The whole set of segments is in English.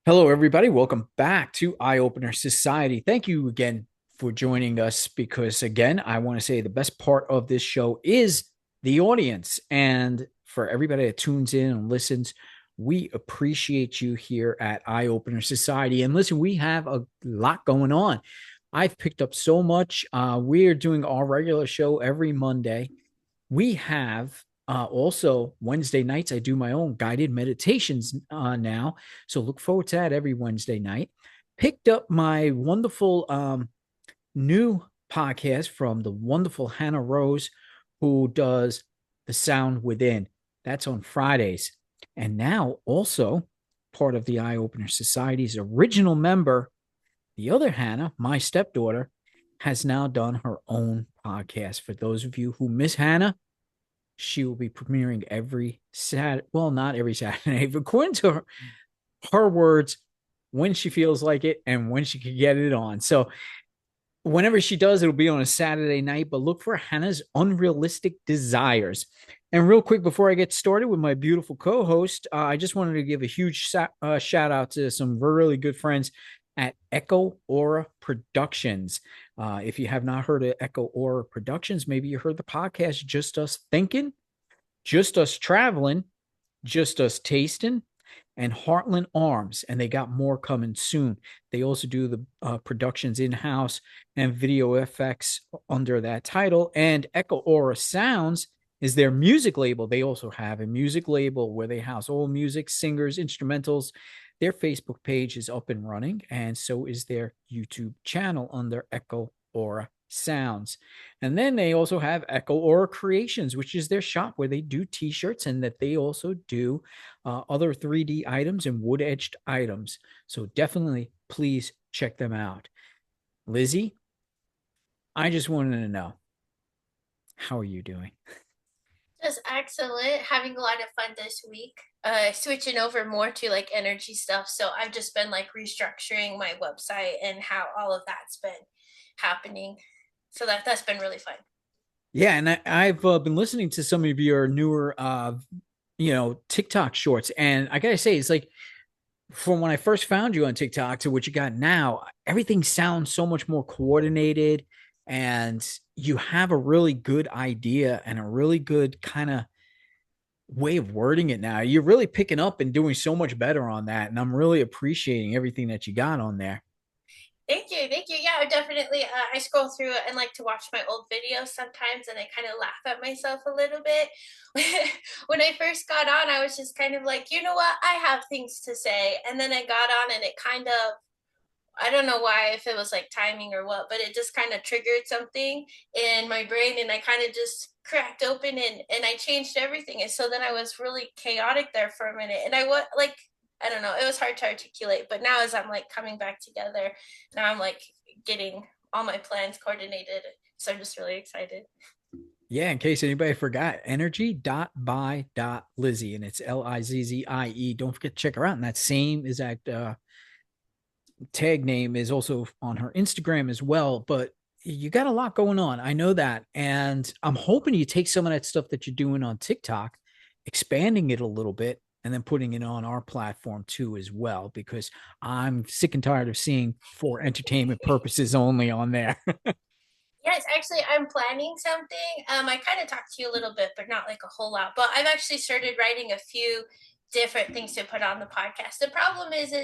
Hello, everybody. Welcome back to Eye Opener Society. Thank you again for joining us because, again, I want to say the best part of this show is the audience. And for everybody that tunes in and listens, we appreciate you here at Eye Opener Society. And listen, we have a lot going on. I've picked up so much. We're doing our regular show every Monday. We have also Wednesday nights. I do my own guided meditations now. So look forward to that every Wednesday night. Picked up my wonderful new podcast from the wonderful Hannah Rose, who does The Sound Within. That's on Fridays. And now also part of the Eye Opener Society's original member, the other Hannah, my stepdaughter, has now done her own podcast. For those of you who miss Hannah, she will be premiering every Saturday. Well, not every Saturday, but according to her words, when she feels like it and when she can get it on. So whenever she does, it'll be on a Saturday night. But look for Hannah's Unrealistic Desires. And real quick, before I get started with my beautiful co-host, I just wanted to give a huge shout out to some really good friends at Echo Aura Productions. If you have not heard of Echo Aura Productions, maybe you heard the podcast Just Us Thinking, Just Us Traveling, Just Us Tasting, and Heartland Arms. And they got more coming soon. They also do the productions in house and video effects under that title. And Echo Aura Sounds is their music label. They also have a music label where they house all music, singers, instrumentals. Their Facebook page is up and running, and so is their YouTube channel under Echo Aura Sounds. And then they also have Echo Aura Creations, which is their shop where they do t-shirts and that they also do other 3D items and wood edged items. So definitely please check them out. Lizzie, I just wanted to know, how are you doing? Just excellent. Having a lot of fun this week. Switching over more to like energy stuff. So I've just been like restructuring my website and how all of that's been happening. So that's been really fun. Yeah, and I've been listening to some of your newer, TikTok shorts, and I gotta say, it's like from when I first found you on TikTok to what you got now, everything sounds so much more coordinated, and you have a really good idea and a really good kind of way of wording it now. You're really picking up and doing so much better on that, and I'm really appreciating everything that you got on there. Thank you, thank you. Yeah, I definitely. I scroll through it and like to watch my old videos sometimes, and I kind of laugh at myself a little bit. When I first got on, I was just kind of like, you know what, I have things to say, and then I got on, and it kind of I don't know why, if it was like timing or what, but it just kind of triggered something in my brain and I kind of just cracked open and I changed everything. And so then I was really chaotic there for a minute. And I was like, I don't know, it was hard to articulate. But now as I'm like coming back together, now I'm like getting all my plans coordinated. So I'm just really excited. Yeah, in case anybody forgot, energy.by.lizzie, and it's Lizzie. Don't forget to check her out. And that same exact tag name is also on her Instagram as well. But you got a lot going on. I know that. And I'm hoping you take some of that stuff that you're doing on TikTok, expanding it a little bit, and then putting it on our platform too, as well, because I'm sick and tired of seeing for entertainment purposes only on there. Yes, actually, I'm planning something. I kind of talked to you a little bit, but not like a whole lot. But I've actually started writing a few different things to put on the podcast. The problem is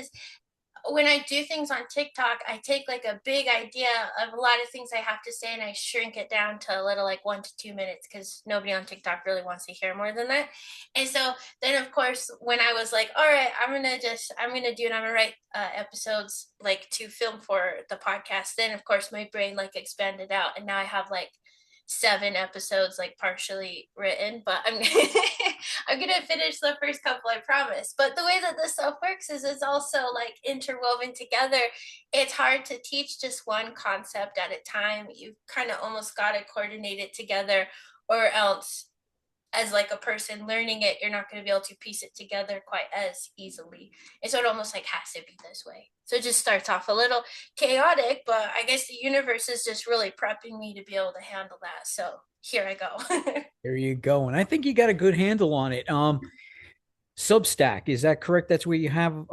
when I do things on TikTok, I take like a big idea of a lot of things I have to say and I shrink it down to a little like 1 to 2 minutes because nobody on TikTok really wants to hear more than that. And so then, of course, when I was like, all right, I'm gonna do it, I'm gonna write episodes like to film for the podcast. Then, of course, my brain like expanded out and now I have like 7 episodes like partially written, but I'm I'm gonna finish the first couple, I promise. But the way that this stuff works is it's also like interwoven together. It's hard to teach just one concept at a time. You kind of almost got to coordinate it together, or else as like a person learning it, you're not going to be able to piece it together quite as easily. And so it almost like has to be this way. So it just starts off a little chaotic, but I guess the universe is just really prepping me to be able to handle that. So here I go. There you go. And I think you got a good handle on it. Substack, is that correct? That's where you have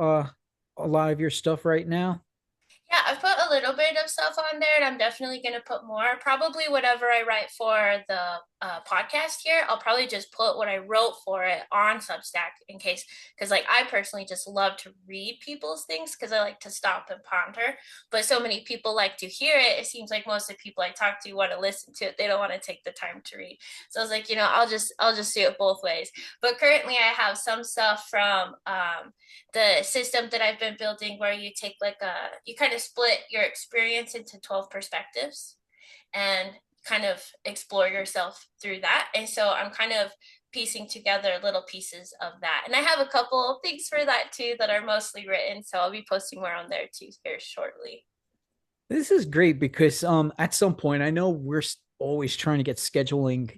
a lot of your stuff right now? Yeah, I've put a little bit of stuff on there, and I'm definitely going to put more. Probably whatever I write for the podcast here, I'll probably just put what I wrote for it on Substack in case, because like I personally just love to read people's things because I like to stop and ponder. But so many people like to hear it. It seems like most of the people I talk to want to listen to it. They don't want to take the time to read. So I was like, I'll just do it both ways. But currently, I have some stuff from the system that I've been building where you take you kind of split your experience into 12 perspectives and kind of explore yourself through that. And so I'm kind of piecing together little pieces of that. And I have a couple of things for that too that are mostly written. So I'll be posting more on there too here shortly. This is great because at some point I know we're always trying to get scheduling,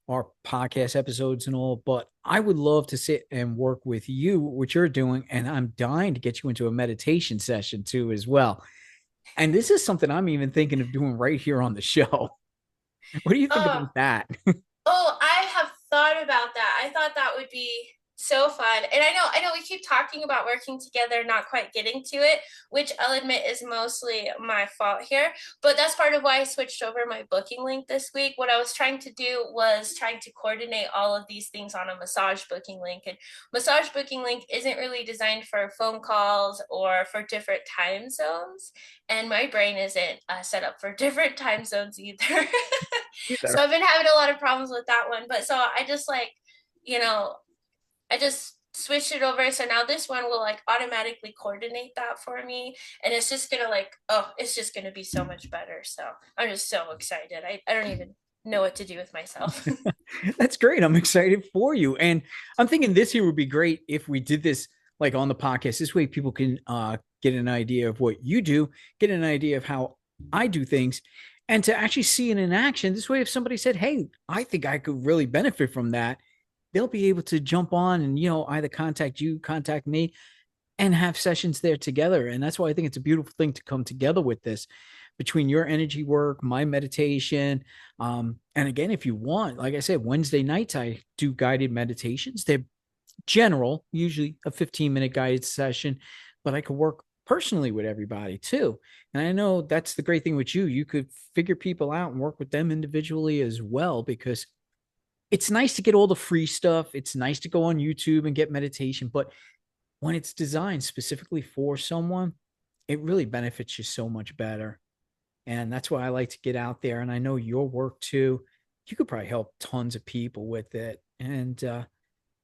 our podcast episodes and all, but I would love to sit and work with you, what you're doing, and I'm dying to get you into a meditation session too as well. And this is something I'm even thinking of doing right here on the show. What do you think Oh, about that? Oh, I have thought about that. I thought that would be so fun. And I know we keep talking about working together, not quite getting to it, which I'll admit is mostly my fault here. But that's part of why I switched over my booking link this week. What I was trying to do was trying to coordinate all of these things on a massage booking link. And massage booking link isn't really designed for phone calls or for different time zones. And my brain isn't set up for different time zones either. So Either. I've been having a lot of problems with that one. But so I just you know, I just switched it over. So now this one will like automatically coordinate that for me. And it's just gonna it's just gonna be so much better. So I'm just so excited. I don't even know what to do with myself. That's great. I'm excited for you. And I'm thinking this year would be great if we did this like on the podcast. This way people can get an idea of what you do, get an idea of how I do things, and to actually see it in action. This way, if somebody said, "Hey, I think I could really benefit from that," they'll be able to jump on and either contact you, contact me, and have sessions there together. And that's why I think it's a beautiful thing to come together with this between your energy work, my meditation. And again, if you want, like I said, Wednesday nights, I do guided meditations. They're general, usually a 15-minute guided session, but I could work personally with everybody too. And I know that's the great thing with you. You could figure people out and work with them individually as well, because it's nice to get all the free stuff. It's nice to go on YouTube and get meditation, but when it's designed specifically for someone, it really benefits you so much better. And that's why I like to get out there. And I know your work too. You could probably help tons of people with it. And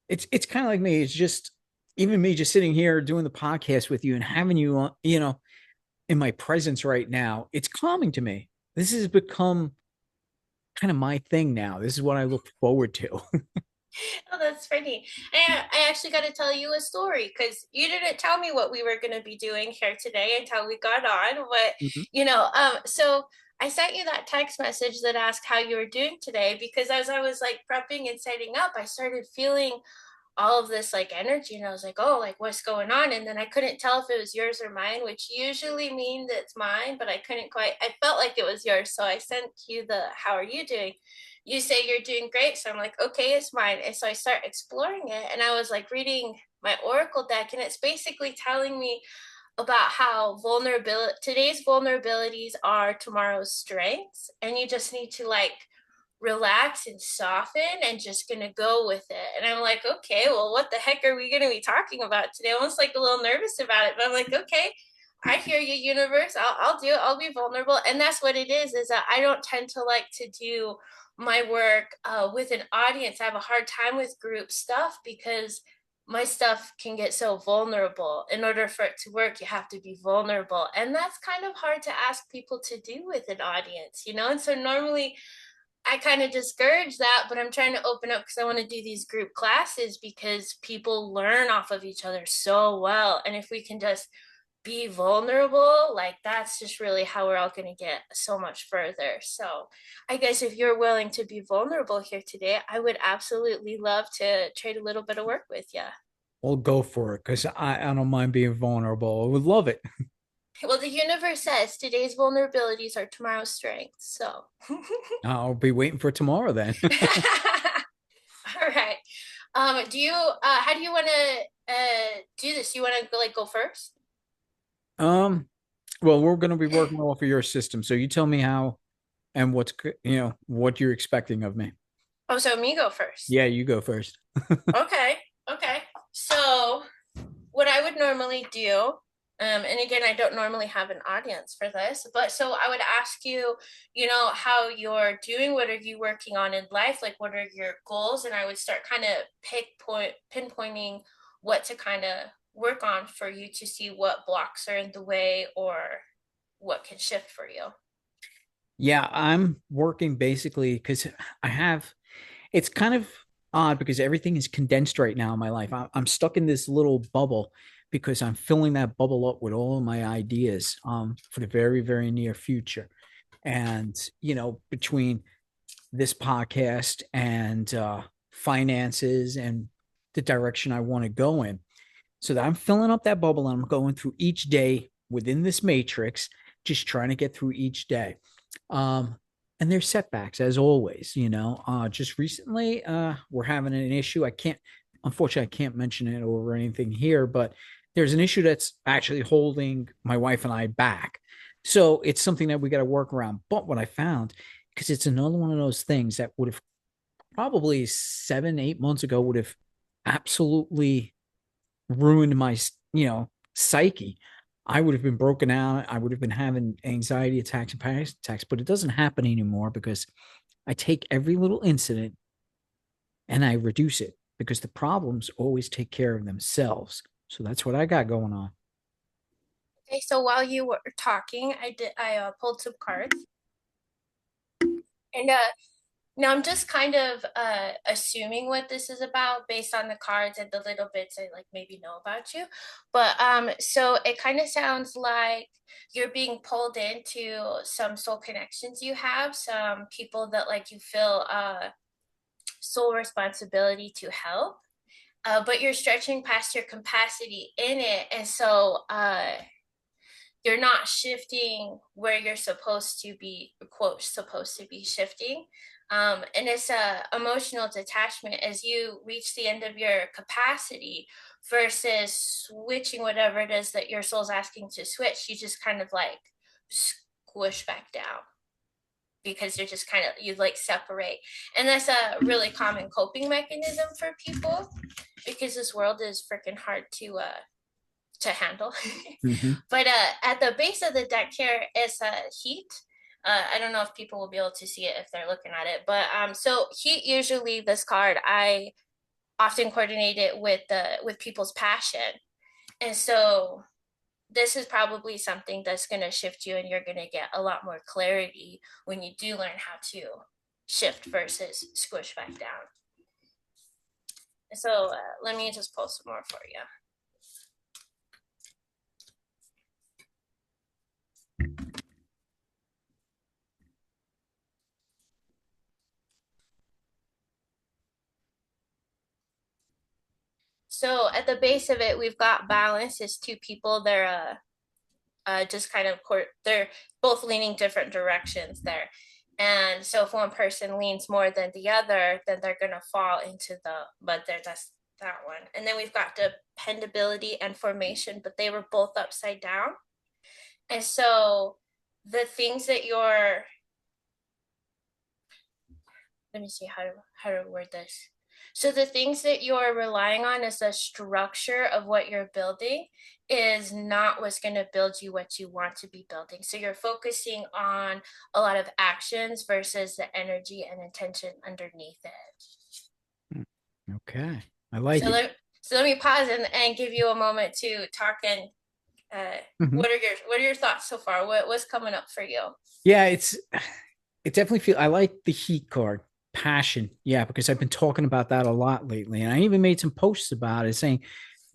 it's kind of like me. It's just even me just sitting here doing the podcast with you and having you on, in my presence right now. It's calming to me. This has become kind of my thing now. This is what I look forward to. Oh, that's funny. I actually got to tell you a story because you didn't tell me what we were going to be doing here today until we got on. But, Mhm. so I sent you that text message that asked how you were doing today because as I was like prepping and setting up, I started feeling all of this like energy and I was like, oh, like what's going on? And then I couldn't tell if it was yours or mine, which usually means it's mine, but I couldn't quite, I felt like it was yours. So I sent you the how are you doing? You say you're doing great. So I'm like, okay, it's mine. And so I start exploring it and I was like reading my oracle deck and it's basically telling me about how vulnerability today's vulnerabilities are tomorrow's strengths and you just need to like relax and soften and just gonna go with it. And I'm like, okay, well, what the heck are we gonna be talking about today? Almost like a little nervous about it, but I'm like, okay, I hear you, universe. I'll do it. I'll be vulnerable. And that's what it is that I don't tend to like to do my work with an audience. I have a hard time with group stuff because my stuff can get so vulnerable. In order for it to work, you have to be vulnerable. And that's kind of hard to ask people to do with an audience. And so normally I kind of discourage that, but I'm trying to open up because I want to do these group classes because people learn off of each other so well. And if we can just be vulnerable, like that's just really how we're all going to get so much further. So I guess if you're willing to be vulnerable here today, I would absolutely love to trade a little bit of work with you. We'll go for it because I don't mind being vulnerable. I would love it. Well, the universe says today's vulnerabilities are tomorrow's strengths. So, I'll be waiting for tomorrow then. all right. Do you, how do you want to? do this. You want to like go first? Um, well, we're going to be working off of your system. So you tell me how and what you're expecting of me. Oh, so me go first. Yeah, you go first. Okay. Okay. So what I would normally do, and again, I don't normally have an audience for this, but so I would ask you, how you're doing, what are you working on in life, like what are your goals, and I would start kind of pinpointing what to kind of work on for you to see what blocks are in the way or what can shift for you. Yeah, I'm working basically because I have, it's kind of odd because everything is condensed right now in my life. I'm stuck in this little bubble because I'm filling that bubble up with all of my ideas for the very, very near future. And, between this podcast and finances and the direction I want to go in, so that I'm filling up that bubble and I'm going through each day within this matrix, just trying to get through each day. Um, and there's setbacks as always, just recently, we're having an issue. Unfortunately, I can't mention it or anything here, but there's an issue that's actually holding my wife and I back. So it's something that we got to work around. But what I found, because it's another one of those things that would have probably 7, 8 months ago would have absolutely ruined my psyche. I would have been broken out. I would have been having anxiety attacks and panic attacks, but it doesn't happen anymore because I take every little incident and I reduce it because the problems always take care of themselves. So that's what I got going on. Okay, so while you were talking, I pulled some cards, and now I'm just kind of assuming what this is about based on the cards and the little bits I like maybe know about you. But so it kind of sounds like you're being pulled into some soul connections you have, some people that like you feel soul responsibility to help. But you're stretching past your capacity in it. And so you're not shifting where you're supposed to be, quote, supposed to be shifting. And it's a emotional detachment as you reach the end of your capacity versus switching whatever it is that your soul's asking to switch. You just kind of like squish back down because you're just kind of, you like separate. And that's a really common coping mechanism for people because this world is freaking hard to handle. Mm-hmm. But at the base of the deck here is heat. I don't know if people will be able to see it if they're looking at it, but so heat usually this card I often coordinate it with people's passion, and so this is probably something that's going to shift you, and you're going to get a lot more clarity when you do learn how to shift versus squish back down. So let me just pull some more for you. So at the base of it, we've got balance. It's two people. They're just kind of they're both leaning different directions there. And so if one person leans more than the other, then they're gonna fall into but that's that one. And then we've got dependability and formation, but they were both upside down. And so the things that you're, let me see how to word this. So the things that you're relying on as the structure of what you're building is not what's going to build you what you want to be building. So you're focusing on a lot of actions versus the energy and intention underneath it. Okay. I like So it. let me pause and give you a moment to talk and Mm-hmm. what are your thoughts so far? What's coming up for you? Yeah, it definitely feel I like the heat card. Passion. Yeah, because I've been talking about that a lot lately. And I even made some posts about it saying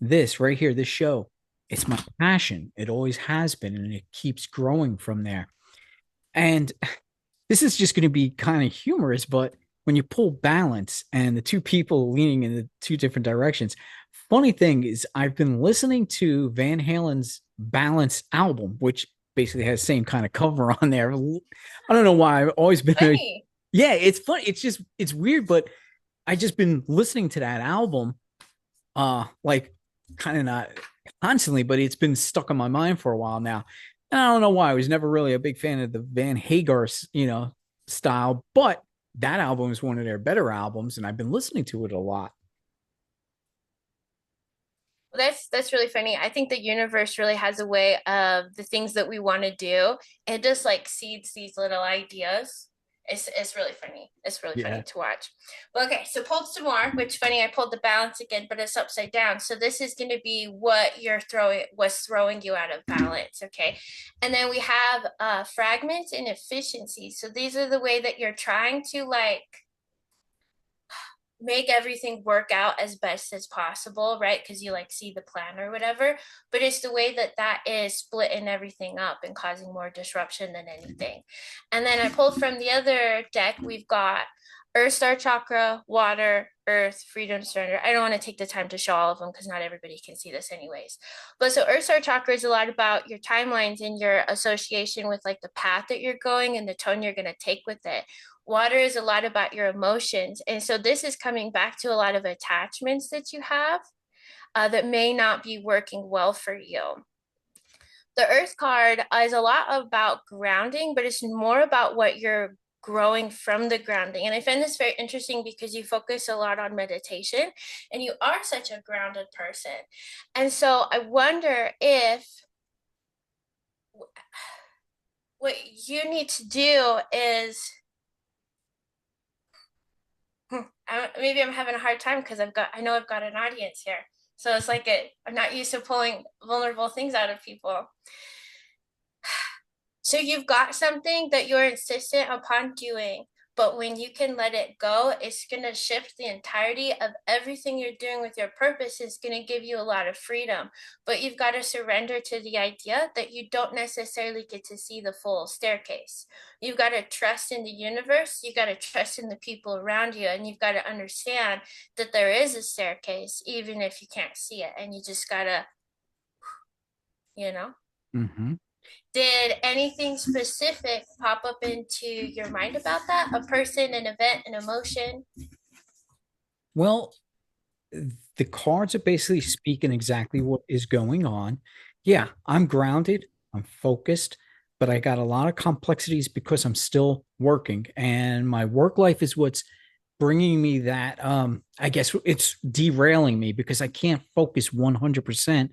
this right here, this show, it's my passion. It always has been, and it keeps growing from there. And this is just going to be kind of humorous, but when you pull balance and the two people leaning in the two different directions, funny thing is I've been listening to Van Halen's Balance album, which basically has the same kind of cover on there. I don't know why. I've always been Funny. yeah, it's funny. It's weird, but I just been listening to that album like kind of not constantly, but it's been stuck in my mind for a while now. And I don't know why. I was never really a big fan of the Van Hagar, style, but that album is one of their better albums, and I've been listening to it a lot. That's really funny. I think the universe really has a way of the things that we want to do. It just like seeds these little ideas. It's really funny. It's really funny Yeah. to watch. Well, okay, so pulled some more, which funny, I pulled the balance again, but it's upside down. So this is gonna be what you're throwing was throwing you out of balance. Okay. And then we have fragments and efficiency. So these are the way that you're trying to like make everything work out as best as possible, right? Because you like see the plan or whatever, but it's the way that that is splitting everything up and causing more disruption than anything. And then I pulled from the other deck, we've got Earth, Star Chakra, Water, Earth, Freedom, Surrender. I don't want to take the time to show all of them because not everybody can see this anyways. But so Earth, Star Chakra is a lot about your timelines and your association with like the path that you're going and the tone you're going to take with it. Water is a lot about your emotions. And so this is coming back to a lot of attachments that you have that may not be working well for you. The Earth card is a lot about grounding, but it's more about what you're growing from the grounding. And I find this very interesting because you focus a lot on meditation and you are such a grounded person. And so I wonder if what you need to do is maybe I'm having a hard time because I know I've got an audience here. So it's like I'm not used to pulling vulnerable things out of people. So you've got something that you're insistent upon doing, but when you can let it go, it's going to shift the entirety of everything you're doing with your purpose. It's going to give you a lot of freedom, but you've got to surrender to the idea that you don't necessarily get to see the full staircase. You've got to trust in the universe. You got to trust in the people around you, and you've got to understand that there is a staircase, even if you can't see it. And you just got to, you know. Mm-hmm. Did anything specific pop up into your mind about that? A person, an event, an emotion? Well, the cards are basically speaking exactly what is going on. Yeah, I'm grounded, I'm focused, but I got a lot of complexities because I'm still working, and my work life is what's bringing me that. I guess it's derailing me because I can't focus 100%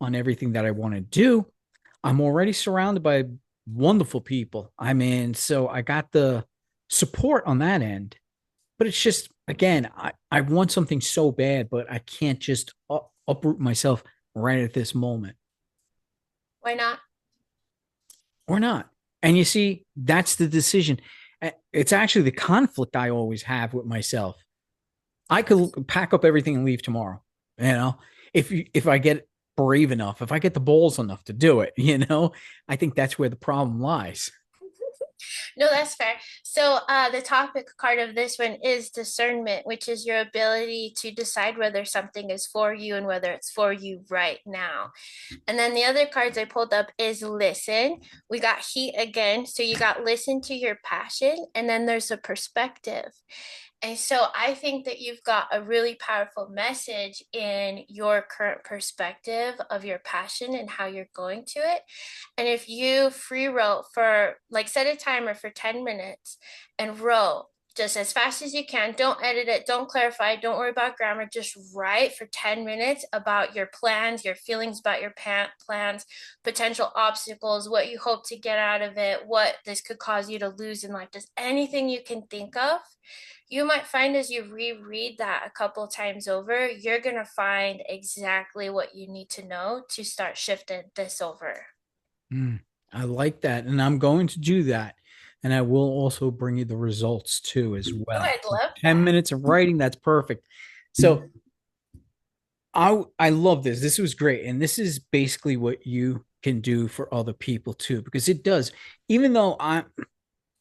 on everything that I want to do. I'm already surrounded by wonderful people. I mean, so I got the support on that end, but it's just, again, I want something so bad, but I can't just uproot myself right at this moment Why not? or not. And you see, that's the decision. It's actually the conflict I always have with myself. I could pack up everything and leave tomorrow, you know, if I get brave enough, if I get the balls enough to do it, I think that's where the problem lies. No, that's fair. So, the topic card of this one is discernment, which is your ability to decide whether something is for you and whether it's for you right now. And then the other cards I pulled up is listen. We got heat again. So, you got listen to your passion, and then there's a perspective. And so I think that you've got a really powerful message in your current perspective of your passion and how you're going to it. And if you free wrote for like set a timer for 10 minutes and wrote just as fast as you can, don't edit it, don't clarify, don't worry about grammar, just write for 10 minutes about your plans, your feelings about your plans, potential obstacles, what you hope to get out of it, what this could cause you to lose in life, just anything you can think of. You might find as you reread that a couple times over, you're going to find exactly what you need to know to start shifting this over. Mm, I like that. And I'm going to do that. And I will also bring you the results too, as Oh, well. I'd love 10 that. minutes of writing, that's perfect. So I love this. This was great. And this is basically what you can do for other people too, because it does, even though I'm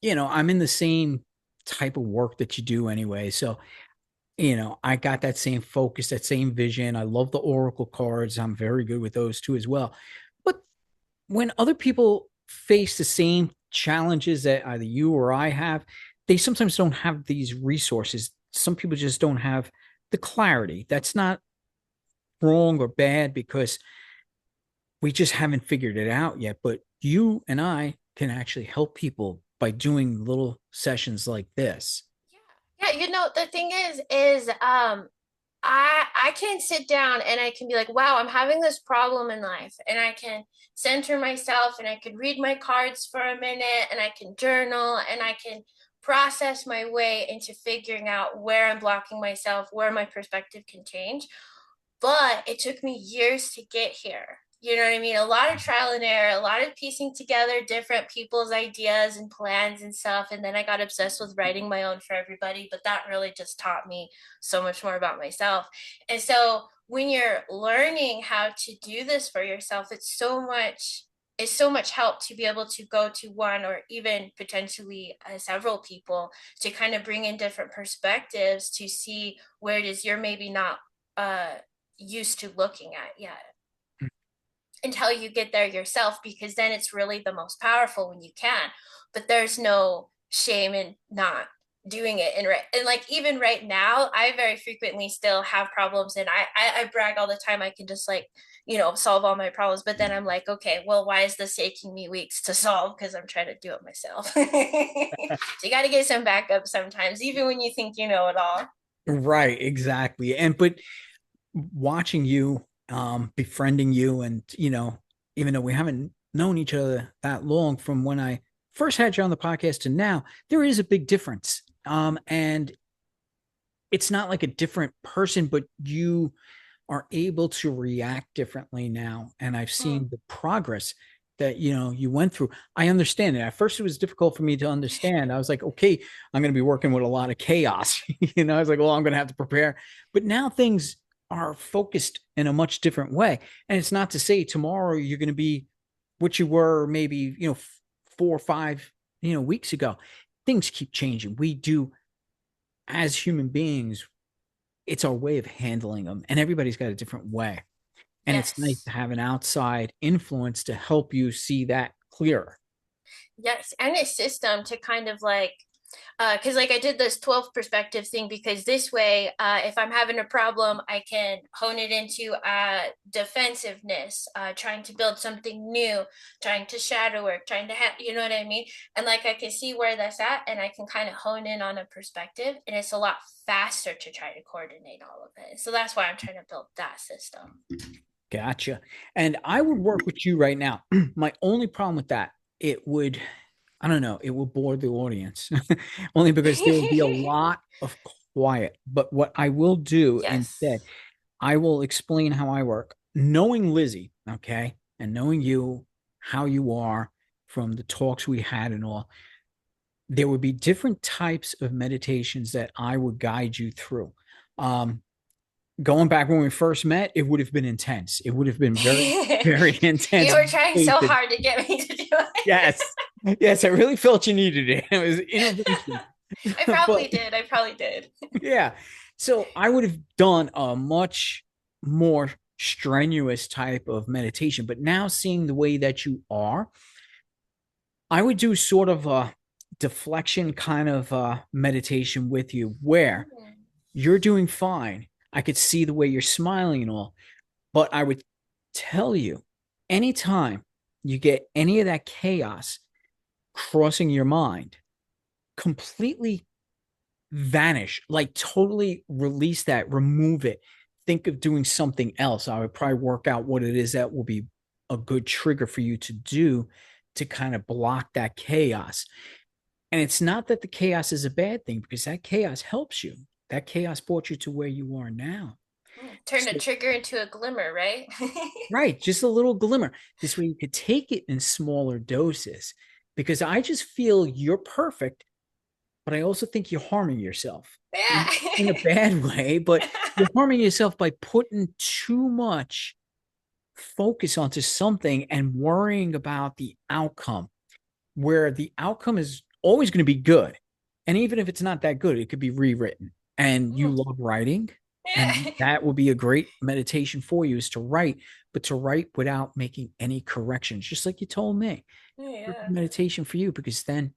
in the same type of work that you do anyway. So, I got that same focus, that same vision. I love the Oracle cards. I'm very good with those too as well. But when other people face the same challenges that either you or I have, they sometimes don't have these resources. Some people just don't have the clarity. That's not wrong or bad because we just haven't figured it out yet. But you and I can actually help people by doing little sessions like this. Yeah, the thing is I can sit down and I can be like, wow, I'm having this problem in life, and I can center myself and I can read my cards for a minute and I can journal and I can process my way into figuring out where I'm blocking myself, where my perspective can change. But it took me years to get here. You know what I mean? A lot of trial and error, a lot of piecing together different people's ideas and plans and stuff. And then I got obsessed with writing my own for everybody. But that really just taught me so much more about myself. And so when you're learning how to do this for yourself, it's so much help to be able to go to one or even potentially several people to kind of bring in different perspectives to see where it is you're maybe not uh, used to looking at yet until you get there yourself, because then it's really the most powerful when you can. But there's no shame in not doing it. And like even right now, I very frequently still have problems, and I brag all the time I can just like solve all my problems. But then I'm like, okay, well, why is this taking me weeks to solve? Because I'm trying to do it myself. So you got to get some backup sometimes, even when you think you know it all. Right, exactly. And but watching you, befriending you, and even though we haven't known each other that long from when I first had you on the podcast to now, there is a big difference. And it's not like a different person, but you are able to react differently now. And I've Mm. seen the progress that you went through. I understand it. At first, it was difficult for me to understand. I was like, okay, I'm going to be working with a lot of chaos. I was like, well, I'm going to have to prepare. But now things are focused in a much different way. And it's not to say tomorrow you're going to be what you were maybe 4 or 5 weeks ago. Things keep changing. We do, as human beings, it's our way of handling them, and everybody's got a different way. And it's nice Yes. to have an outside influence to help you see that clearer. Yes, and a system to kind of like, because like I did this 12 perspective thing because this way, if I'm having a problem, I can hone it into defensiveness, trying to build something new, trying to shadow work, trying to have, you know what I mean? And like I can see where that's at, and I can kind of hone in on a perspective, and it's a lot faster to try to coordinate all of it. So that's why I'm trying to build that system. Gotcha. And I would work with you right now. My only problem with that, it would, I don't know, it will bore the audience only because there will be a lot of quiet. But what I will do instead, Yes. I will explain how I work. Knowing Lizzie, okay, and knowing you, how you are from the talks we had and all, there would be different types of meditations that I would guide you through. Um, Going back when we first met, it would have been intense. It would have been very, very You intense. were trying so hard to get me to do it. Yes. Yes, I really felt you needed it. It was intervention. I But probably did. I probably did. yeah. So I would have done a much more strenuous type of meditation. But now seeing the way that you are, I would do sort of a deflection kind of meditation with you where Mm. you're doing fine. I could see the way you're smiling and all, but I would tell you anytime you get any of that chaos crossing your mind, completely vanish, like totally release that, remove it. Think of doing something else. I would probably work out what it is that will be a good trigger for you to do to kind of block that chaos. And it's not that the chaos is a bad thing because that chaos helps you. That chaos brought you to where you are now. Turn a So, trigger into a glimmer, right? right, just a little glimmer. This way you could take it in smaller doses because I just feel you're perfect, but I also think you're harming yourself. Not in a Yeah. bad way, but you're harming yourself by putting too much focus onto something and worrying about the outcome, where the outcome is always going to be good. And even if it's not that good, it could be rewritten. And you Mm. love writing, and Yeah. that would be a great meditation for you is to write, but to write without making any corrections, just like you told me. Yeah. Meditation for you because then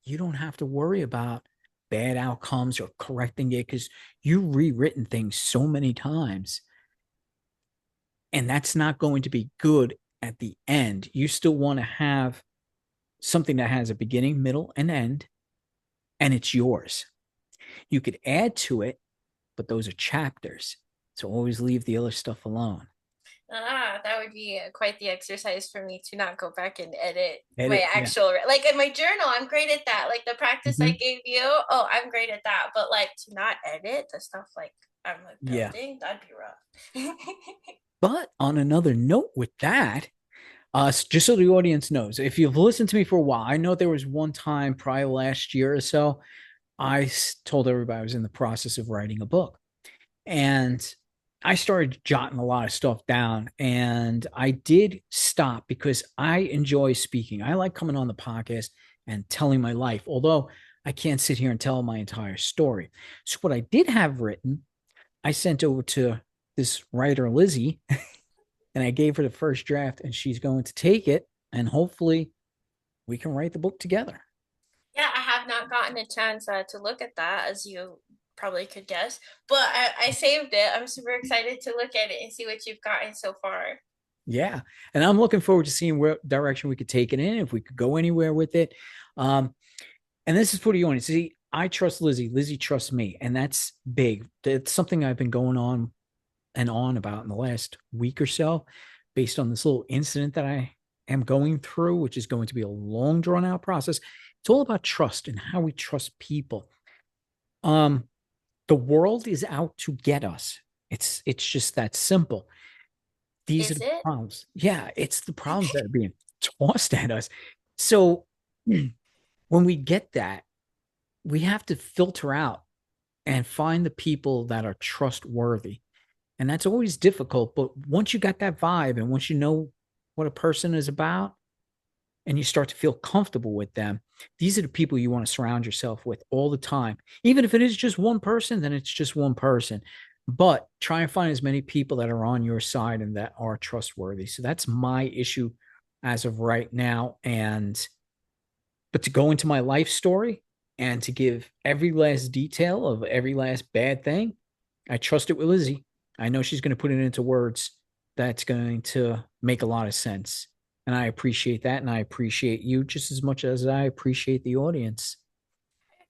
you don't have to worry about bad outcomes or correcting it because you've rewritten things so many times. And that's not going to be good at the end. You still want to have something that has a beginning, middle, and end, and it's yours. You could add to it, but those are chapters. So always leave the other stuff alone. That would be quite the exercise for me to not go back and edit my Edit, yeah. actual, like in my journal. I'm great at that. Like the practice I Mhm. gave you, oh, I'm great at that. But like to not edit the stuff like I'm like Yeah. building, that'd be rough. But on another note with that, just so the audience knows, if you've listened to me for a while, I know there was one time probably last year or so, told everybody I was in the process of writing a book. And I started jotting a lot of stuff down. And I did stop because I enjoy speaking. I like coming on the podcast and telling my life, although I can't sit here and tell my entire story. So, what I did have written, I sent over to this writer, Lizzie, and I gave her the first draft, and she's going to take it. And hopefully, we can write the book together. Yeah, I have not gotten a chance to look at that, as you probably could guess, but I saved it. I'm super excited to look at it and see what you've gotten so far. Yeah. And I'm looking forward to seeing where direction we could take it in, if we could go anywhere with it. Um, and this is for the audience. See, I trust Lizzie. Lizzie trusts me. And that's big. It's something I've been going on and on about in the last week or so, based on this little incident that I am going through, which is going to be a long, drawn out process. It's all about trust and how we trust people. Um, the world is out to get us. It's just that simple. These are Is the it? problems. Yeah, it's the problems that are being tossed at us. So when we get that, we have to filter out and find the people that are trustworthy. And that's always difficult. But once you got that vibe and once you know what a person is about and you start to feel comfortable with them, these are the people you want to surround yourself with all the time. Even if it is just one person, then it's just one person. But try and find as many people that are on your side and that are trustworthy. So that's my issue as of right now. But to go into my life story and to give every last detail of every last bad thing, I trust it with Lizzie. I know she's going to put it into words that's going to make a lot of sense. And I appreciate that. And I appreciate you just as much as I appreciate the audience.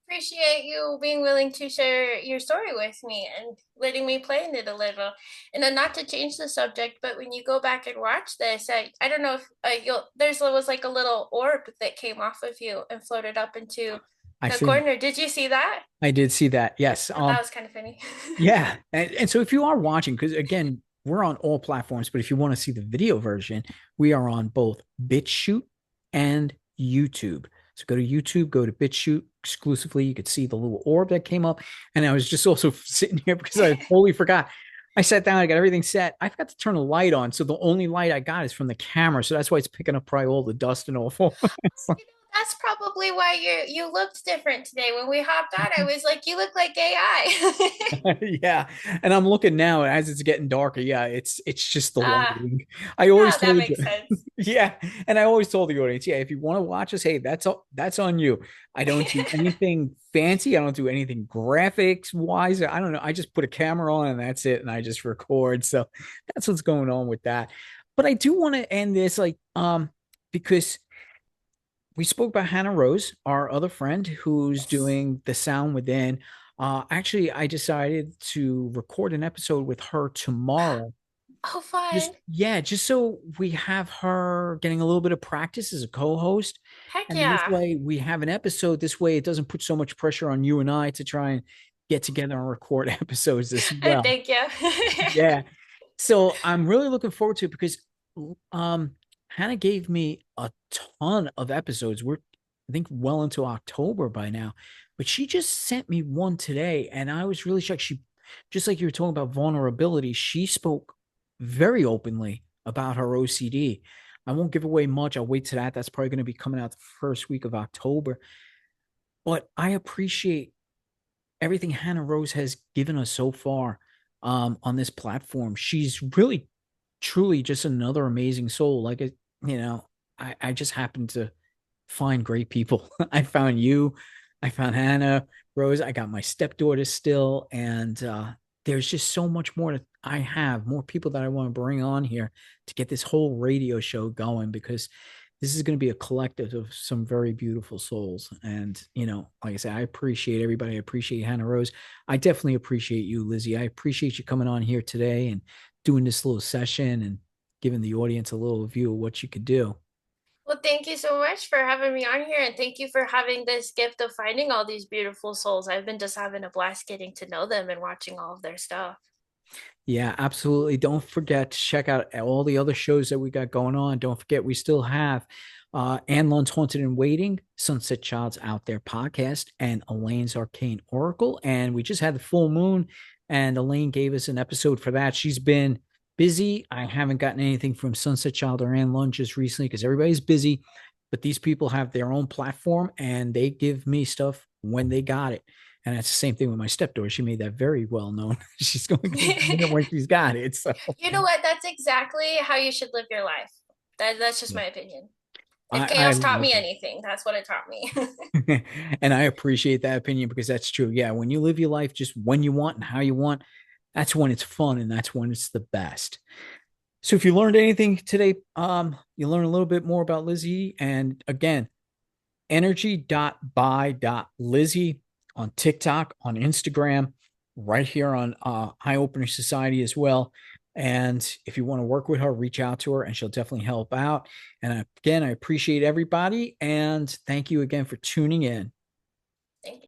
Appreciate you being willing to share your story with me and letting me play in it a little. And then not to change the subject, but when you go back and watch this, I don't know if you'll there's was like a little orb that came off of you and floated up into I the see. corner. Did you see that? I did see that. Yes. I thought that was kind of funny. Yeah. And so if you are watching, because again, we're on all platforms, but if you want to see the video version, we are on both BitChute and YouTube. So go to YouTube, go to BitChute exclusively. You could see the little orb that came up. And I was just also sitting here because I totally forgot. I sat down, I got everything set. I forgot to turn a light on. So the only light I got is from the camera. So that's why it's picking up probably all the dust and all. That's probably why you looked different today. When we hopped on, I was like, "You look like AI." Yeah, and I'm looking now as it's getting darker. Yeah, it's just the Ah, lighting. I always that told you. makes sense. Yeah, and I always told the audience, yeah, if you want to watch us, hey, that's on you. I don't do anything fancy. I don't do anything graphics wise. I don't know. I just put a camera on and that's it, and I just record. So that's what's going on with that. But I do want to end this because we spoke about Hannah Rose, our other friend who's Yes. doing the sound within. Actually, I decided to record an episode with her tomorrow. Oh, Just fun. yeah, just so we have her getting a little bit of practice as a co-host. Heck And then this yeah. way we have an episode. This way it doesn't put so much pressure on you and I to try and get together and record episodes as well. Thank you. Yeah. So I'm really looking forward to it because Hannah gave me a ton of episodes. We're I think well into October by now. But she just sent me one today and I was really shocked. She just like you were talking about vulnerability, she spoke very openly about her OCD. I won't give away much. I'll wait to that. That's probably going to be coming out the first week of October. But I appreciate everything Hannah Rose has given us so far on this platform. She's really, truly just another amazing soul. I just happen to find great people. I found you, I found Hannah Rose. I got my stepdaughter still, and there's just so much more I have more people that I want to bring on here to get this whole radio show going, because this is going to be a collective of some very beautiful souls. And, like I said, I appreciate everybody. I appreciate Hannah Rose. I definitely appreciate you, Lizzie. I appreciate you coming on here today and doing this little session and giving the audience a little view of what you could do. Well, thank you so much for having me on here, and thank you for having this gift of finding all these beautiful souls. I've been just having a blast getting to know them and watching all of their stuff. Yeah, absolutely. Don't forget to check out all the other shows that we got going on. Don't forget, we still have Ann Lund's Haunted and Waiting, Sunset Child's Out There podcast, and Elaine's Arcane Oracle. And we just had the full moon, and Elaine gave us an episode for that. She's been busy. I haven't gotten anything from Sunset Child or Ann Lund just recently because everybody's busy. But these people have their own platform, and they give me stuff when they got it. And that's the same thing with my stepdaughter. She made that very well known. She's going to give it when she's got it. So You know what? That's exactly how you should live your life. That's just yeah, my opinion. If I chaos taught love me it. anything, that's what it taught me. And I appreciate that opinion because that's true. Yeah, when you live your life just when you want and how you want, that's when it's fun and that's when it's the best. So if you learned anything today, you learn a little bit more about Lizzie. And again, energy.by.lizzie on TikTok, on Instagram, right here on Eye Opener Society as well. And if you want to work with her, reach out to her and she'll definitely help out. And again, I appreciate everybody. And thank you again for tuning in.